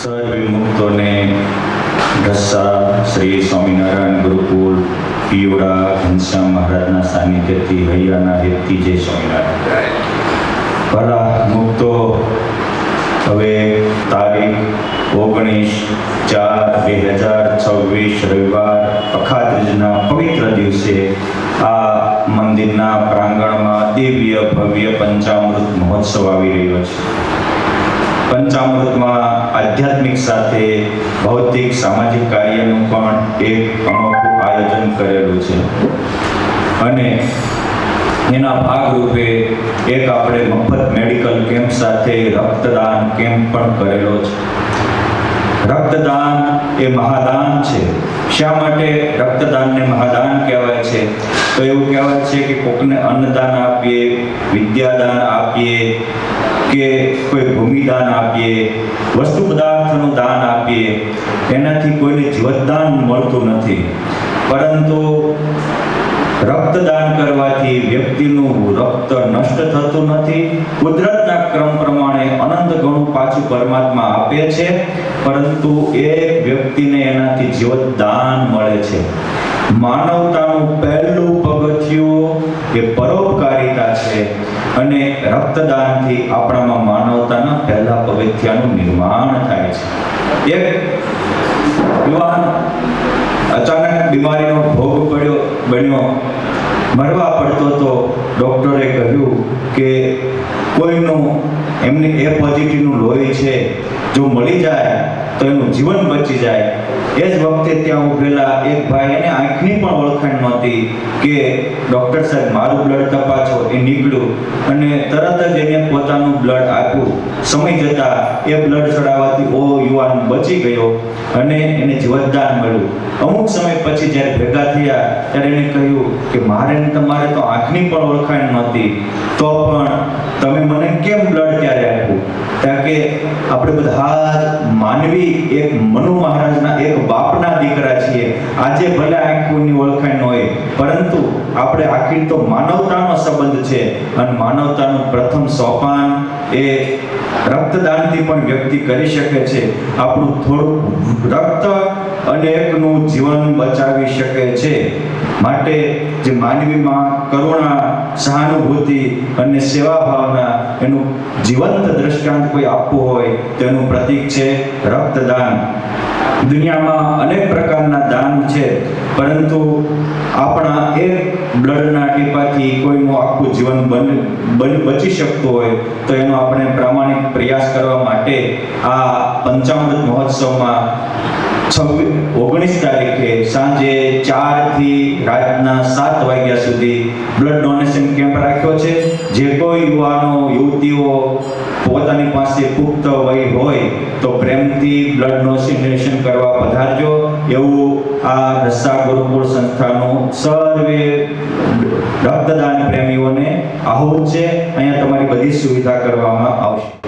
સર્વવિમુક્તોને ઢસા શ્રી સ્વામિનારાયણ ગુરુકુળ પિયોડા ઘનશ્યામ મહારાજના સાનિધ્યથી હૈયાના હેતથી જય સ્વામિનારાયણ. ભલા મુક્તો, હવે તારીખ 19/4/2026 રવિવાર અખાત્રીજના પવિત્ર દિવસે આ મંદિરના પ્રાંગણમાં દિવ્ય ભવ્ય પંચામૃત મહોત્સવ આવી રહ્યો છે. પંચામૃતમાં આધ્યાત્મિક સાથે ભૌતિક સામાજિક કાર્યનું પણ એક અનોખું આયોજન કરેલું છે અને એના ભાગરૂપે એક આપણે મફત મેડિકલ કેમ્પ સાથે રક્તદાન કેમ્પ પણ કરેલો છે. રક્તદાન એ મહાદાન છે. શા માટે રક્તદાનને મહાદાન કહેવાય છે? તો એવું કહેવાય છે કે કોકને અન્નદાન આપીએ, વિદ્યાદાન આપીએ કે કોઈ ભૂમિદાન આપીએ, વસ્તુ પદાર્થનું દાન આપીએ, એનાથી કોઈને જીવતદાન મળતું નથી. પરંતુ રક્તદાન કરવાથી વ્યક્તિનું રક્ત નષ્ટ થતું નથી. કુદરતના ક્રમ પ્રમાણે અનંત ગણું પાછું પરમાત્મા આપે છે, પરંતુ એક વ્યક્તિને એનાથી જીવતદાન મળે છે. માનવતાનું પહેલું પગથિયું એ પરોપકારિતા છે અને રક્તદાનથી આપણામાં માનવતાના પહેલા પગથિયાનું નિર્માણ થાય છે. એક યુવાન અચાનક બીમારીનો ભોગ બન્યો, મરવા પડતો તો ડૉક્ટરે કહ્યું કે કોઈનું એમની એ પોઝિટિવનું લોહી છે, જો મળી જાય તો એનું જીવન બચી જાય. એ જ વખતે ત્યાં ઉભેલા એક ભાઈ, એને આંખની પણ ઓળખાણ નહોતી કે ડૉક્ટર સાહેબ મારું બ્લડ તપાસો. એ નીકળ્યું અને તરત જ એને પોતાનું બ્લડ આપ્યું. સમય જતાં એ બ્લડ ચડાવવાથી યુવાન બચી ગયો અને એને જીવતદાન મળ્યું. અમુક સમય પછી જ્યારે ભેગા થયા ત્યારે એને કહ્યું કે મારે તમારે તો આંખની પણ ઓળખાણ નહોતી, તો પણ તમે મને કેમ બ્લડ ત્યારે આપ્યું? કારણ કે આપણે બધા જ માનવી એક મનુ મહારાજના એક બાપના દીકરા છીએ. આજે ભલે આંખની ઓળખાણ ન હોય, પરંતુ આપણે આખી તો માનવતાનો સંબંધ છે અને માનવતાનું પ્રથમ સોપાન એ રક્તદાનથી પણ વ્યક્તિ કરી શકે છે. આપણું થોડું રક્ત અનેકનું જીવન બચાવી શકે છે. માટે જે માનવીમાં કરુણા, સહાનુભૂતિ અને સેવા ભાવના એનું જીવંત દ્રષ્ટાંત કોઈ આપવું હોય તો એનું પ્રતીક છે રક્તદાન. દુનિયામાં અનેક પ્રકારના દાન છે, પરંતુ આપણા એક બ્લડના ટીપાથી કોઈનું આખું જીવન બચી શકતું હોય તો એનો આપણે પ્રામાણિક પ્રયાસ કરવા માટે આ પંચામૃત મહોત્સવમાં 19 તારીખે સાંજે 4 થી રાતના 7 વાગ્યા સુધી બ્લડ ડોનેશન કેમ્પ રાખ્યો છે. જે કોઈ યુવાનો, યુવતીઓ પોતાની પાસે પુખ્ત વય હોય તો પ્રેમથી બ્લડ ડોનેશન કરવા પધારજો, એવું આ ઢસા ગુરુકુળ સંસ્થાનું સર્વે રક્તદાન પ્રેમીઓને આહુત છે. અહીંયા તમારી બધી સુવિધા કરવામાં આવશે.